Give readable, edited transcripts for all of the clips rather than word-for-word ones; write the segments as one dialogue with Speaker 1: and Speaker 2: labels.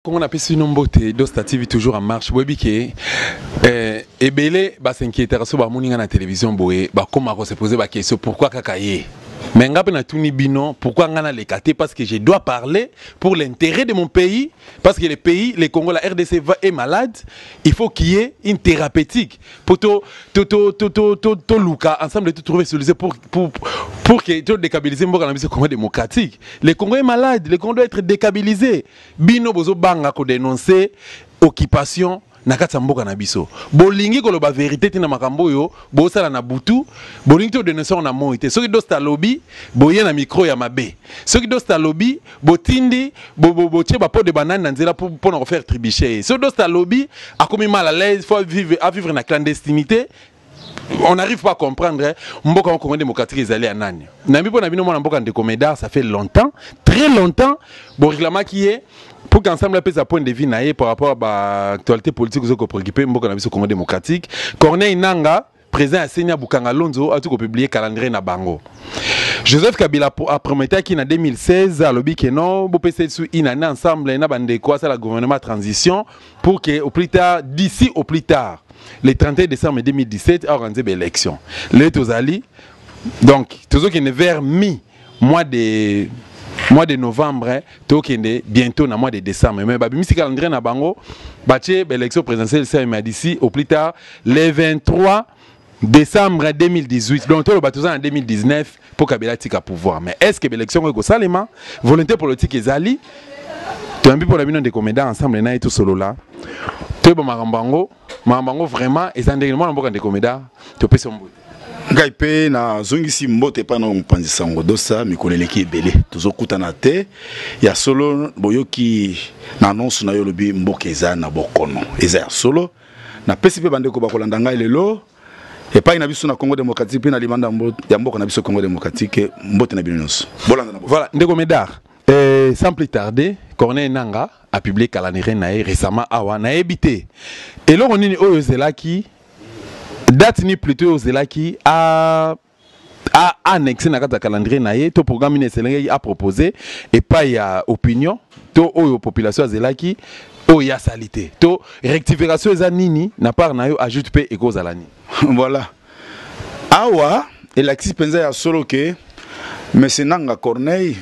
Speaker 1: Comme on appelle ce nombre de statives toujours en marche, et belé bah s'inquiéter sur bah moninga na télévision boé bah comment on se poser bah question pourquoi kakaye. Mais ngape na tuni bino pourquoi ngana les katé parce que je dois parler pour l'intérêt de mon pays parce que le pays le Congo la RDC est malade, il faut qu'il y ait une thérapeutique pour to luka ensemble de trouver solution pour que tu déstabiliser mboka na biso Congo démocratique. Le Congo est malade, le Congo doit être déstabilisé. Bino bozo banga ko dénoncer occupation nakata mboka na biso bolingi ko loba vérité tina makambo yo bosala na butu bolingi to dénoncer na moité soki dosta lobby boye na micro ya mabe soki dosta lobby botindi bo tie ba pot de banane na nzela pour na faire tribucher soki dosta lobby akomi mal à l'aise faut vivre na clandestinité. On n'arrive pas à comprendre mboka Congo démocratique ezali à nani na mbi pona bino mona mboka Ndeko Médard ça fait longtemps très longtemps bon réclamant qui est pour qu'ensemble la pèse à point de vue naïe par rapport à l'actualité politique que préoccupé mboka na biso Congo démocratique Corneille Nanga président à Senya Bukanga Lonzo a tout publié calendrier na bango. Joseph Kabila a promis qu'il en 2016 à l'objet que non vous pouvez sous une année ensemble na bande quoi ça la gouvernement transition pour que au plus tard d'ici au plus tard le 31 décembre 2017 a organisé l'élection. Les Tozali donc toujours qui est vers mois de novembre bientôt dans mois de décembre mais babimisi calendrier na bango batie élection présidentielle ça m'a d'ici au plus tard le 23 décembre 2018 donc tout le bateau en 2019 pour Kabila tika pouvoir mais est-ce que l'élection est salema volonté politique ezali tu as mis pour la bino de comédien ensemble na et tout solo là tu bon marambango vraiment et endéglement na mboka de comédien tu peux son bout
Speaker 2: Gaipe na zongisi mbote pa na mpanzisa ngodosa mikoleleki ebele tozokutana te ya solo boyoki na annonce na yo lobi mboka eza na bokono eza ya solo na pesi pe bandeko bakolanda ngai lelo et pas na biso na Congo démocratique pe na limanda ya mboka na biso Congo démocratique mbote na binonso bolanda na
Speaker 1: voilà Ndeko Médard sans plus tarder Corneille Nanga a publié calendrier nae récemment awa na ebité et là on est oyo zelaki date ni plutôt zelaki a annexé na kata calendrier nae to programme ni selenge a proposé et pas il y a opinion to oyo population zelaki o ya salité to rectification za nini na part na yo ajoute pe eko zalani
Speaker 2: voilà awa et l'axis penza ya solo que monsieur Nanga Corneille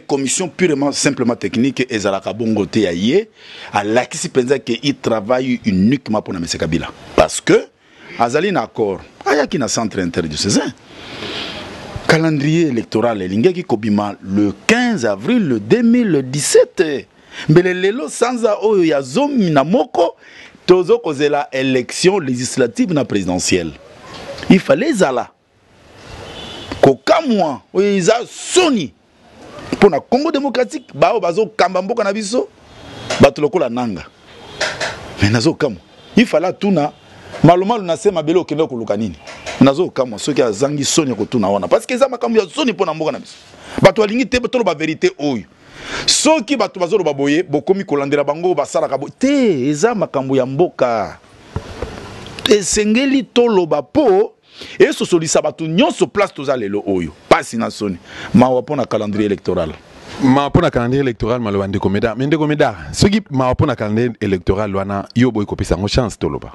Speaker 2: commission purement simplement technique et Zalaka Bongo te aye à l'axis penza que il travaille uniquement pour monsieur Kabila parce que azali na accord ayaki na centre interdiocésain calendrier électoral lingaki kobima le 15 avril 2017 mbele lelo sanza oyo ya zomi na moko tozo kozela élection législative na présidentielle il fallait zala kokamwa oyo iza soni pour na Congo démocratique bao bazo kamba mboka na biso bato lokola Nanga mais nazo kamo il fallait tuna maloma na sema belo okende koluka nini nazo kamo soki azangi soni ko tuna wana parce que za makambo ya soni pour na mboka na biso bato alingi te bato ba vérité oyo soki bato bazo lo baboye bokomi kolandela bango basala ka te eza makambo ya mboka esengeli toloba po et ce solisa bato nyonso place toza lelo oyo pasi na soni mawa pona calendrier électoral
Speaker 1: ma pona calendrier électoral maloba Ndeko Médard mais Ndeko Médard soki ma pona calendrier électoral wana yo boy kopesa ngo chance toloba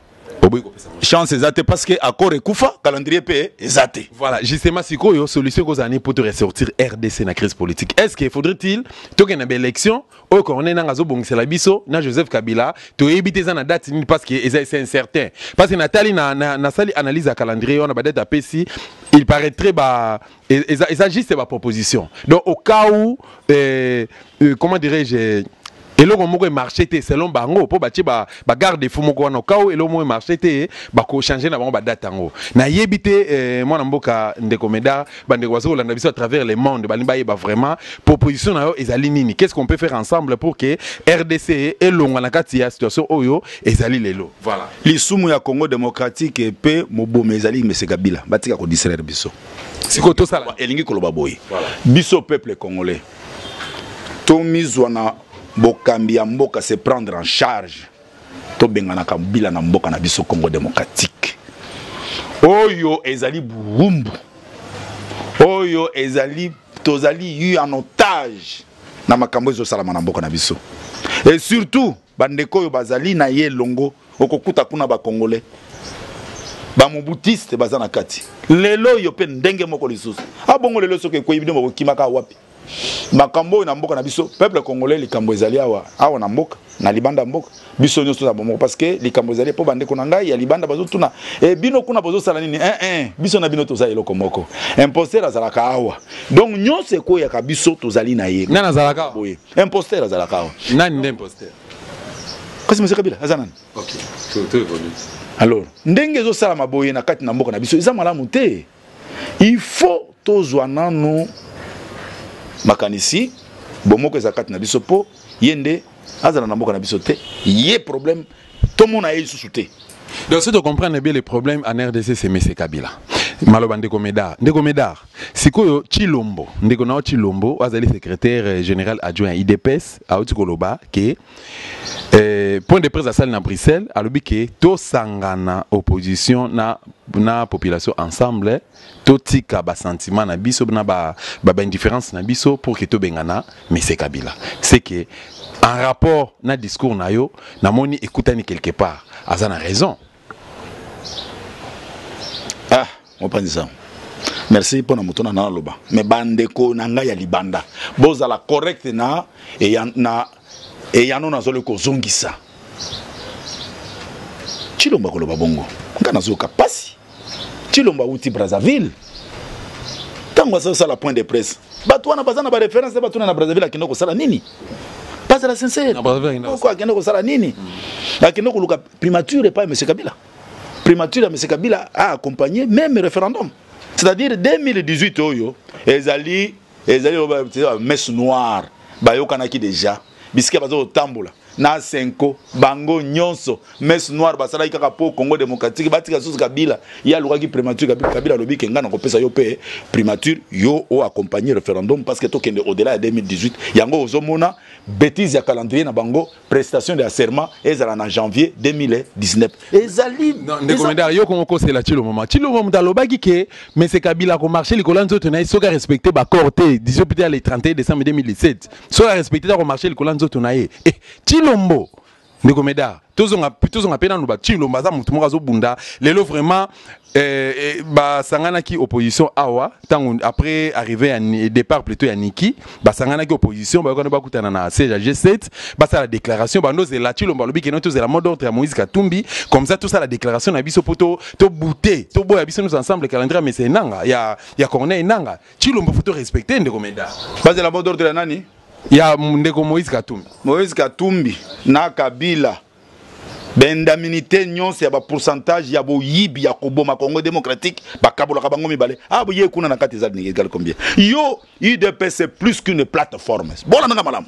Speaker 2: chance ezate parce que accord ekufa calendrier pe ezate
Speaker 1: voilà justement sikoyo solution ko zani pour te ressortir RDC na crise politique est-ce qu'il faudrait-il to que na élection au corner na ngazo bongisela biso na Joseph Kabila to éviter ça na date parce que c'est incertain parce que Nathalie na sali analyse à calendrier on a peut-être apesi il paraîtrait bah et juste ma proposition donc au cas où comment dirais-je et là on peut marcher selon bango pour bâtir ba garde fou moko na kao et là on marcher ba ko changer na bango ba date ngo na yebité moi na mboka Ndeko Médard bande wazo la biso à travers le monde ba ba vraiment proposition na yo ezali nini qu'est-ce qu'on peut faire ensemble pour que RDC et longa na kati ya situation oyo ezali lelo voilà
Speaker 2: lisumu ya Congo démocratique et pe mobome ezali monsieur Kabila batika ko distraire biso
Speaker 1: siko to sala
Speaker 2: elingi koloba boy biso peuple congolais to mizwana bokambi ya mboka se prendre en charge to bengana kabila na mboka na biso Congo démocratique oyo ezali burumbu oyo ezali tozali eu en otage na makambo ezo salama na mboka na biso Et surtout bandeko yo bazali na ye longo okokuta kuna ba congolais ba mobutiste bazana kati lelo yo pe ndenge moko lisusu abongo lelo soke ko ibino ko kimaka wapi makambo na mboka na biso peuple congolais likambo ezali awa na mboka na libanda mboka biso nyonso na bomoko parce que likambo ezali po bandeko na ngai ya libanda bazotuna e bino kuna bazo sala nini biso na bino tozali eloko moko imposteur azalaka awa donc nyonso ko ya kabiso tozali na ye
Speaker 1: nana azalaka
Speaker 2: boye imposteur azalaka awa
Speaker 1: nani nde imposteur
Speaker 2: kasi monsieur Kabila azanani
Speaker 1: OK tout évolue
Speaker 2: alors ndenge zo sala maboye na kati na mboka na biso eza malamu te il faut tozwa nanu makanisi bomoko eza kati na biso po yende azala na mboka na biso te yé problème tout le monde a eu sous te.
Speaker 1: Donc si tu comprends bien les problèmes en RDC c'est M. Kabila maloba ndeko medar sikoyo Chilombo ndeko na Chilombo azali secrétaire général adjoint à IDPS a Otikoloba ke point de presse à salle na Bruxelles alobi ke to sangana opposition na population ensemble to tika ba sentiment na biso na ba indifférence na biso pour que to bengana M. Kabila c'est que en rapport na discours na yo na moni écoutani quelque part azana raison.
Speaker 2: Ah on pense ça. Merci pour notre na loba. Mais bandeko nanga ya libanda. Boza la correct na et yano na zole ko zongisa. Chilomba ko loba bongo. Ngana zo kapasi. Chilomba uti Brazzaville. Tango ça la point de presse. Bato wana bazana ba référence bato na Brazzaville akino ko sala nini? Pas la sincère. Pourquoi akino ko sala nini? Akino ko luka primature pas M. Kabila. Primature M. Kabila a accompagné même le référendum. C'est-à-dire 2018 oyo ezali messe noire bayokanaki déjà bisika bazo tambola na 5 bango nyonso messe noire basala kaka po Congo démocratique batika sous Kabila ya lukaki primature Kabila lobi kenga na kopesa yo pe primature yo o accompagner référendum parce que to kende au-delà de 2018 yango ozomona bêtise ya calendrier na bango prestation de serment ezala na janvier 2019 ezali
Speaker 1: ndeko medar yo kongo c'est la Chilombo dalobaki ke mais c'est Kabila ko marché les colons zoto na soka respecter ba corté 18 le 31 décembre 2017 soka respecter ko marché les colons zoto na ye Chilombo ndeko medar tozonga pena no ba Chilombo za mutu moko zo bunda lelo vraiment ba sangana ki opposition awa tango après arrivé à départ plutôt ya Niki ba sangana ki opposition ba kona ba kutana na CG7 ba ça la déclaration ba noze la Chilombo lobi ke no toze la mot d'ordre ya Moïse Katumbi comme ça tout ça la déclaration na biso poto to bouter to boya biso nous ensemble calendrier mais c'est nanga ya Corneille nanga Chilombo faut respecter ndeko medar
Speaker 2: ba la mot d'ordre ya nani
Speaker 1: ya ndeko Moïse
Speaker 2: Katumbi na Kabila bendaminité nyonso ya ba pourcentage ya bo yibi ya koboma Congo démocratique bakabola ka bango mibale bo ye kuna na kati za égal combien yo UDPS c'est plus qu'une plateforme bon la malam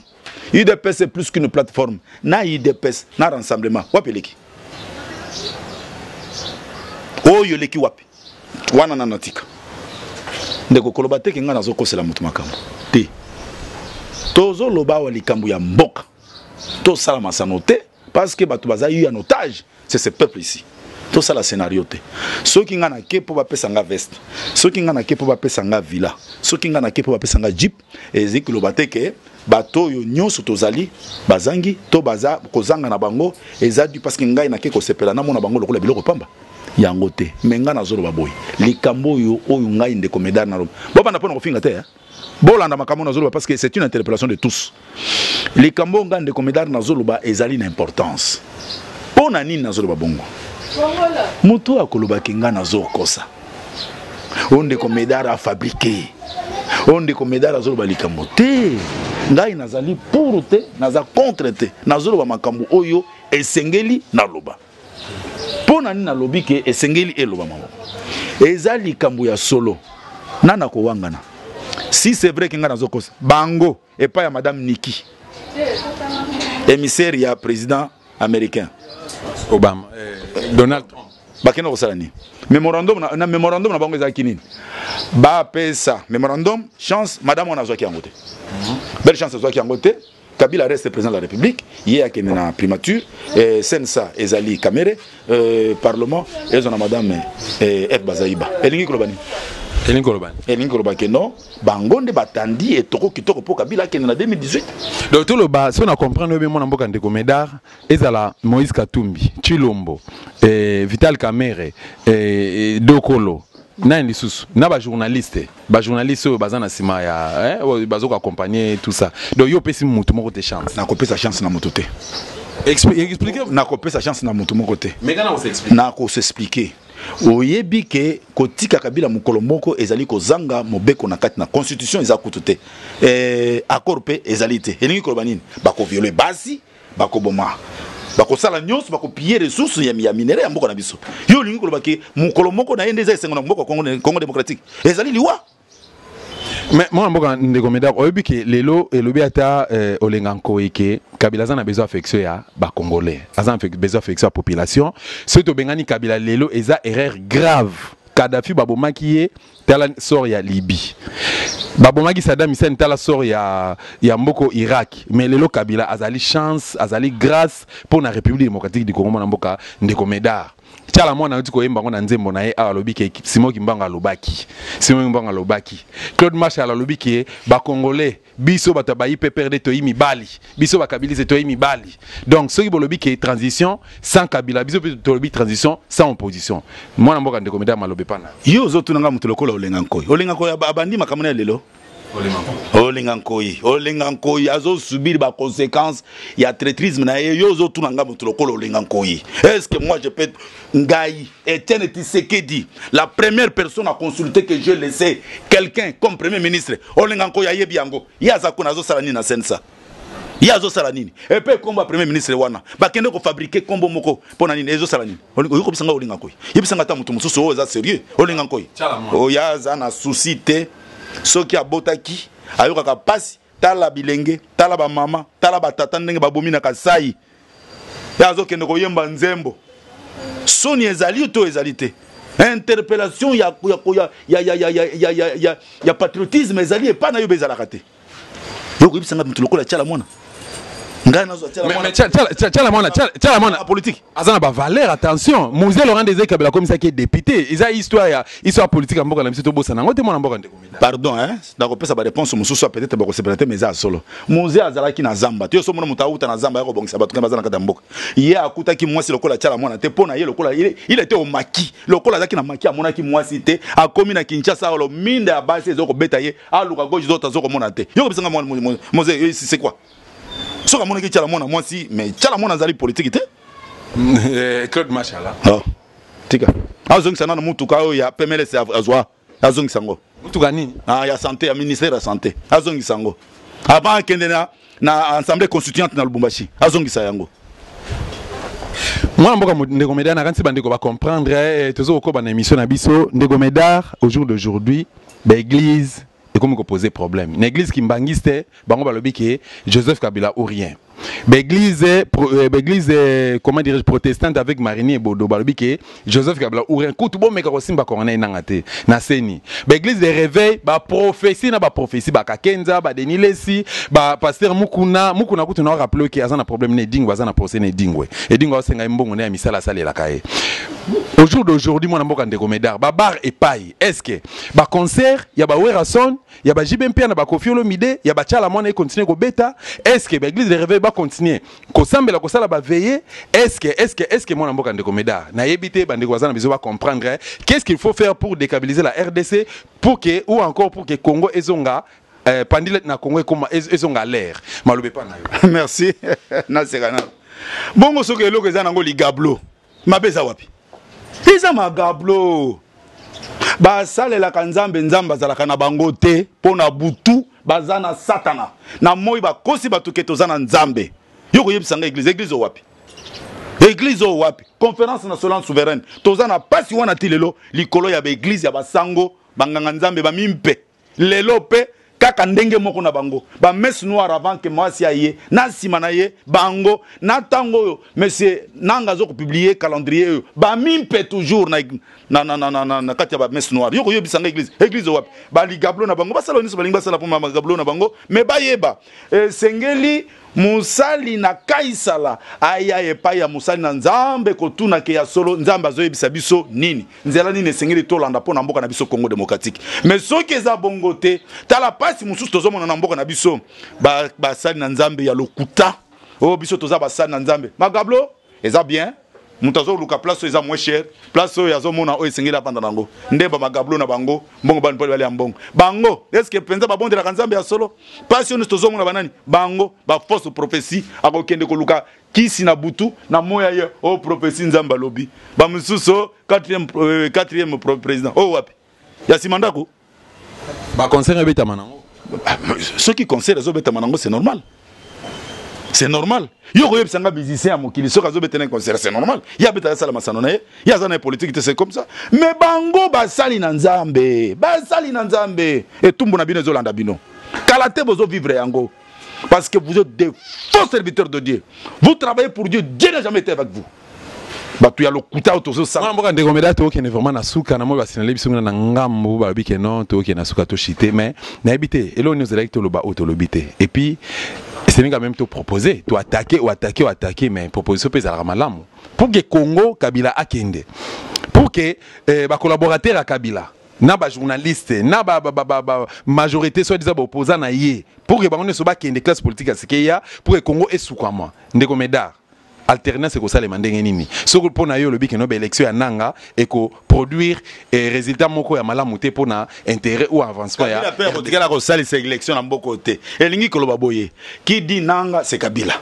Speaker 2: UDPS c'est plus qu'une plateforme na UDPS na rassemblement wapeleki oyo leki wapi wana na natika ndeko koloba te kinga nazo kosela mutu makambo te tozo loba wa likambo ya mboka to sala masanote parce que bato baza eu en otage c'est ce peuple ici tout ça la scénario te ceux qui ngana ke po ba pesanga veste ceux qui ngana ke po ba pesanga villa ceux qui ngana ke po ba pesanga jeep et zikilo bateke bato yo nyonso tozali bazangi to baza kozanga na bango ezadi parce que ngai na ke ko sepela na mona bango lokola biloko pamba yango te menga na zolo baboy likambo yo oyo ngai ndeko medar na roba boba na pona kofinga te bolanda makambo na zolo parce que c'est une interpellation de tous likambo ngai ndeko medar na zolo ba ezali na importance pona nini na zolo babongo mutu akoloba kinga na zolo kosa onde ko medar a fabriqué onde ko medar a zolo ba likambo te ngai nazali pour te naza contre te na zolo ba makambo oyo esengeli na loba pona nini na lobi ke esengeli eloba mamo ezali likambo ya solo nana ko wangana si c'est vrai kinga na zolo kosa bango et pas ya madame Niki émissaire ya président américain
Speaker 1: Obama Donald Trump
Speaker 2: bakena ko sala ni memorandum na bango ezaki nini ba pesa memorandum chance madame on a zoaki yango te belle chance zoaki yango te Kabila reste président de la République hier qui est na primature sensa ezali camere parlement et zona madame F Bazaïba elingi kolobani elingi koloba ke non bango nde batandi etoko kitoko mpo Kabila akende na 2018.
Speaker 1: donc toloba so na comprendre oyo mwana mboka ndeko Médard ezala Moïse Katumbi Chilombo Vital Kamerhe Dokolo na lisusu na ba journaliste oyo baza na sima ya bazo ko accompagner tout ça donc yo pesi mutu moko te chance
Speaker 2: na kopesa chance na mutu te
Speaker 1: expliquer
Speaker 2: na kopesa chance na mutu moko te
Speaker 1: mais kana on s'explique
Speaker 2: na ko s'expliquer oyebi ke kotika Kabila mukolo moko ezali kozanga mobeko na kati na constitution eza kutu te accord pe ezali te elingi koloba nini bako violer basi bako boma bako sala nyonso bako piller ressources ya minere ya mboka na biso yo lingi koloba ke mukolo moko na yende eza esengo na mboka Congo démocratique ezali liwa.
Speaker 1: mais moi mboka ndeko Médard oyebi ke lelo elobi ata olenga nkoyeke Kabila azana besoin affection ya ba congolais azana besoin affection ya population surtout bengani Kabila lelo eza erreur grave Kadhafi babomaki ye tala sort ya Libye babomaki Saddam Hussein tala sort ya mboko Irak mais lelo Kabila azali chance azali grâce pour la République démocratique du Congo na mboka ndeko Médard tala mwana uti koyemba ngona nzembo na ye alobi ke Simon Kimbanga lobaki Claude Marshall alobi ke ba congolais biso bata ba IPPRD to yimi bali biso ba Kabilis to yimi bali donc ceux qui bolobi ke transition sans Kabila biso to lobi transition sans opposition mwana mboka ndeko Médard malobe pana
Speaker 2: yo zotu nanga mutu lokola olenga nkoyi abandi makamuna lelo olenga nkoyi azo subir ba conséquences ya traîtrisme na yo zo tunanga mutu lokola olenga nkoyi. Est-ce que moi je peux ngai Etienne Tshisekedi la première personne à consulter que je laissé quelqu'un comme premier ministre olenga nkoyi ayebi yango yaza kuna zo sala nini na sensa yazo sala nini et puis comme premier ministre wana bakende ko fabriquer kombo moko pona nini ezo sala nini oyiko bisanga olenga nkoyi yebisanga ta mutu mususu oza sérieux olenga nkoyi oyaza na souci te soki abotaki ayokaka pasi tala bilenge tala ba mama tala batata ndenge babomi na kasai yazo kende koyemba nzembo soni ezali to ezali te interpellation ya patriotisme ezali epa na yo bezalaka te yoko yebisanga mutu lokola tchala mwana
Speaker 1: mais tchala mwana
Speaker 2: politique
Speaker 1: azana ba valeur attention Moselle Laurent Désiré Kabila comme ça qui est député isa histoire politique en mboka na biso to bossa nango te mwana mboka ndeko Médard
Speaker 2: pardon d'accord pesa ba réponse mususu peut-être ba ko sepelate mais za solo Moselle azalaki na zamba te so mona mutauta na zamba yako bongisa batu bazana kata mboka ye akutaki mwasi lokola tchala mwana te pona ye lokola il était au maki lokola zaki na maki amona ki mwasi te akomi na Kinshasa lo minde ya basi ezoko beta ye aluka gauche zota zoko mona te yoko bisanga Moselle c'est quoi soka mona ki tchala mwana mwasi mais tchala mwana zali politique te
Speaker 1: Claude Marshall
Speaker 2: tika azongisa na mutuka oyo ya PMLS azwa azongisa ngo
Speaker 1: mutuka nini
Speaker 2: ya santé ya ministère ya santé azongisa ngo avant kende na assemblée constituante na Lubumbashi azongisa yango
Speaker 1: mwana mboka ndeko Médard na kanti bandeko ba comprendre tozo ko ba na émission na biso ndeko Médard au jour d'aujourd'hui ba église et comme qu'on posait problème l'église qui mbangiste bango balobi ke Joseph Kabila ou rien l'église comment dirais-je protestante avec Marini et Bodo balobi ke Joseph Kabila ou rien kutu bon meka ko simba corona nangate na seni l'église de réveil ba prophétie ba kakenza ba denilesi ba pasteur mukuna kutu na rappeler que azana problème ne dingwa azana procès ne dingwe et dingwa senga mbongo ne ya misala sale la kae au jour d'aujourd'hui mwana mboka ndeko Médard ba bar et paille est-ce que ba concert ya ba Werason ya ba JBMP na ba Koffi Olomide ya ba tchala mwana continue ko beta est-ce que ba église de réveil ba continuer ko sambela ko sala ba veiller est-ce que mwana mboka ndeko Médard na yebité ba ndeko azana biso ba comprendre qu'est-ce qu'il faut faire pour déstabiliser la RDC pour que ou encore pour que Congo ezonga pandilet na Congo comme ezonga l'air malobe pa na yo
Speaker 2: merci na sekana bongo soki eloko eza nango ligablo mabeza wapi eza magablo basalelaka nzambe azalaka na bango te mpo na butu baza na satana na moi bakosi batuke toza na nzambe yo koyebisanga église wapi conférence nationale souveraine toza na pasi wana ti lelo likolo ya baéglise ya basango banganga nzambe bamimpe lelo pe kaka ndenge moko na bango ba messe noire avant que mwasi aye na sima na ye bango na tango yo monsieur nanga zo ko publier calendrier ba mimpe toujours na kati ya ba messe noire yo ko yebisanga église wapi ba ligablo na bango ba sala niso ba linga sala pour ma gablo na bango mais ba yeba sengeli musali na kaisala aya epai ya musali na nzambe kotuna ke ya solo nzambe azoyebisa biso nini nzela nini esengeli tolanda mpo na mboka na biso Congo démocratique. Mais soki eza bongo te tala pasi mosusu tozomona na mboka na biso basali na nzambe ya lokuta oyo biso toza basali na nzambe magablo eza bien mutu azoluka place eza moins cher place oyo azomona oyo esengeli apanda nango nde bamagablo na bango mbongo bani mpoli bali ya mbongo bango eske mpenza babondelaka nzambe ya solo place oyo tozomona banani bango bafausse prophétie akokende koluka kisi na butu na moya ye o prophétie nzambe alobi bamosusu quatrième président oyo wapi ya nsima ndako
Speaker 1: baconseil ebetama nango
Speaker 2: soki conseil ezobetama nango c'est normal. C'est normal. Yo koyeb sanga musicien à mokili soka zo betena concert c'est normal. Ya betala sala masano na ye. Ya zana politique c'est comme ça. Mais bango basali na nzambe. Basali na nzambe. Et tumbu na bino zolanda bino. Kalate bozo vivre yango. Parce que vous êtes des faux serviteurs de Dieu. Vous travaillez pour Dieu. Dieu n'a jamais été avec vous. Batu ya lokuta otozo sa.
Speaker 1: Moi mboka ndeko meda to okene vraiment na suka na mo basinale biso na ngambo ba bike non to okene na suka to chité mais na habité elo nous élect to loba auto lobité. Et puis c'est quand même te proposer, tu attaquer ou attaquer ou attaquer, mais proposition pèse à la malamu. Pour que Congo Kabila akende, pour que ba collaborateur à Kabila, na ba journaliste, na ba majorité soit disant opposant na yé, pour que ba on soit kende classe politique à ce qu'il y a, pour que Congo est sous quoi moi, ndeko medar. Alternance c'est ça les mandenge nini. Ce que pour na yo le bi que no élection à nanga et ko produire résultat moko ya malamu te pour na intérêt ou avancement ya.
Speaker 2: La peur que la rosali c'est élection na mboko te. Elingi koloba boye. Qui dit nanga c'est Kabila.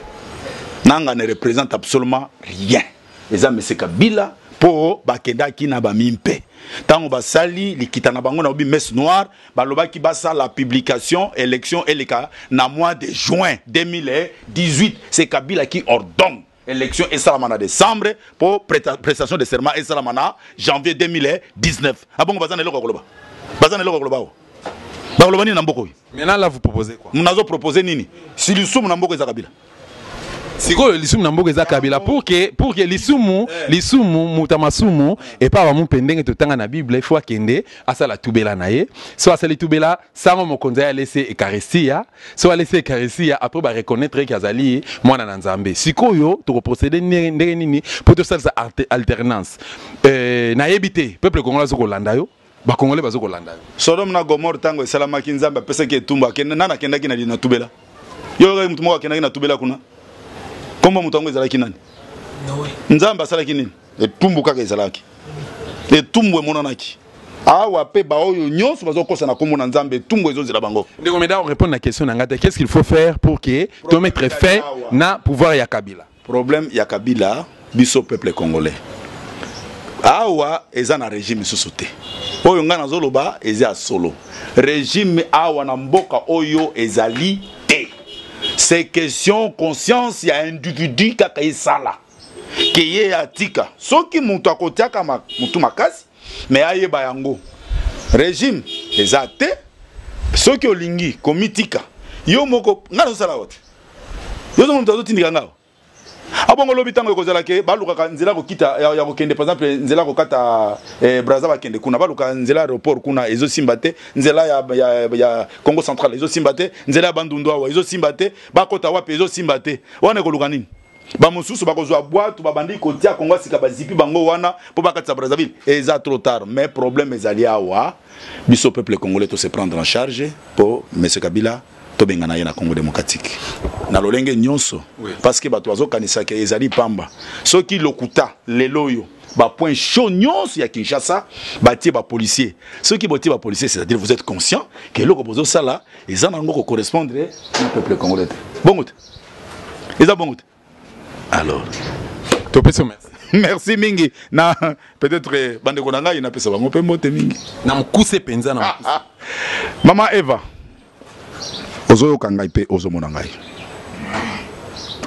Speaker 2: Nanga ne représente absolument rien. Les amis c'est Kabila pour bakenda ki na ba mimpe. Tango basali likita na bango na obi messe noire baloba ki basa la publication élection eleka na mois de juin 2018 c'est Kabila qui ordonne élection et salamana décembre pour prestation de serment et salamana janvier 2019. Ah bon, bazan eloko koloba. Bazan eloko koloba. Ba koloba ni na mboko.
Speaker 1: Maintenant là vous proposez quoi?
Speaker 2: Munazo proposer nini? Si lisumu na mboko eza Kabila.
Speaker 1: C'est quoi l'isumu na mboko eza Kabila pour que l'isumu mutamasumu et pas ba mupendenge totanga na Bible il faut akende asala tubela na ye. So asala tubela sango mokonza ya laisser Eucharistia, so laisser Eucharistia après ba reconnaître que azali mwana na Nzambe. Sikoyo to procéder ndenge nini pour to ça alternance. Na yebité peuple congolais zo kolanda yo. Ba congolais bazo kolanda yo.
Speaker 2: Sodome na Gomorrhe tango esalama ki Nzambe pesa ke tumba kende nana kenda ki na tubela. Yo mutu mo kenda ki na tubela kuna. Comment mutango ezalaki nani? Nzamba salaki nini? Etumbu kaka ezalaki. Etumbu emonanaki. Awa pe ba oyo nyonso bazokosa na komona Nzambe etumbu ezozela bango.
Speaker 1: Ndeko meda on répond à la question ngata qu'est-ce qu'il faut faire pour que to mettre fin na pouvoir ya Kabila?
Speaker 2: Problème ya Kabila biso peuple congolais. Awa eza na régime sosité. Oyo ngana zoloba eza solo. Régime awa na mboka oyo ezali te. C'est question conscience ya individu kaka esala ke ye atika soki mutu akotiaka mutu makasi mais ayeba yango régime eza te soki olingi komitika yo moko ngana osala wote yo zo mutu azotindika ngao abongo lobi tango ekozala ke balukaka nzela kokita ya kokende par exemple nzela kokata Brazza bakende kuna baluka nzela aéroport kuna ezosimba te nzela ya Congo central ezosimba te nzela ya Bandundu awa ezosimba te bakota wapi ezosimba te wana ekoluka nini bamosusu bakozwa bwatu babandi kotia Congo sika bazipi bango wana po bakatisa Brazzaville eza trop tard mais problème ezali awa biso peuple congolais to se prendre en charge pour monsieur Kabila tobengana ye na Congo démocratique na lolenge nyonso parce que bato azokanisa ke ezali pamba soki lokuta leloyo ba point chaud nyonso ya Kinshasa batie ba policier soki botie ba policier c'est-à-dire vous êtes conscient que loko bozo sala ezana ngo ko correspondre na peuple congolais bongote eza bongote alors
Speaker 1: Topeso merci.
Speaker 2: Merci mingi na peut-être bande ko nanga ina pesa bango pe mote mingi
Speaker 1: na mkuse penza na mkuse.
Speaker 2: Mama Eva ozo kangai pe ozo monangai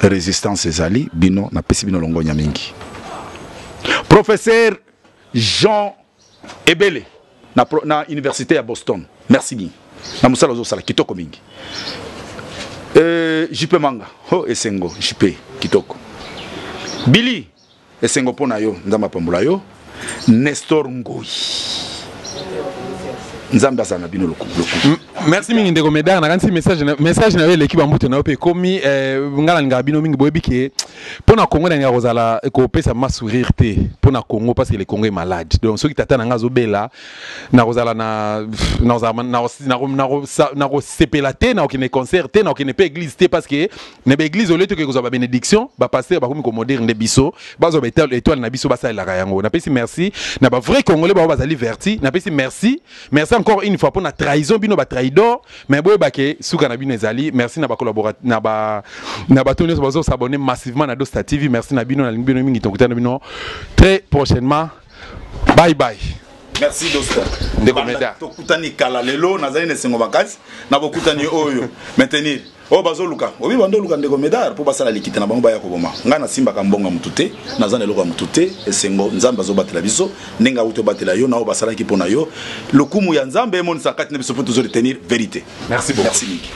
Speaker 2: résistance ezali bino na pesi bino longonya mingi professeur Jean Ebele na université à Boston merci bien na musala ozo sala kitoko mingi JP Manga ho esengo JP kitoko Billy esengo pona yo ndama pambula yo Nestor Ngoi nzambe asana bino lokumu.
Speaker 1: Merci mingi ndeko Médard na kanti message na l'équipe ambuto na pe komi ngala ngabino mingi boyebike pona Congo na ngazala ko pesa ma sourire te pona Congo parce que le Congo est malade donc ceux qui t'attendent ngazo bela na rozala na sepelate na okine concert te na okine pe église te parce que na be église au lieu que ba bénédiction ba pasteur ba komi ko moderne de biso bazo ba étoile na biso ba sa la yango na pesi merci na ba vrai congolais ba bazali verti na pesi merci encore une fois pour na trahison bino ba traidor mais boye bake suka na bino ezali merci na ba collaborateur na ba tonyo bazo s'abonner massivement na Dosta TV merci na bino na lingi bino mingi tokutana bino très prochainement bye bye.
Speaker 2: Merci Dosta.
Speaker 1: Ndeko Médard.
Speaker 2: Tokutani kala lelo nazali ne sengo vacances na bokutani oyo maintenir o bazo luka obi bando luka Ndeko Médard po basala likita na bango baya ko boma ngana simba ka mbonga mutute nazana lelo ka mutute esengo nzamba zo batela biso nenga uto batela yo na o basala ki pona yo lokumu ya nzambe emonisa kati na biso po toujours retenir vérité.
Speaker 1: Merci beaucoup.
Speaker 2: Merci.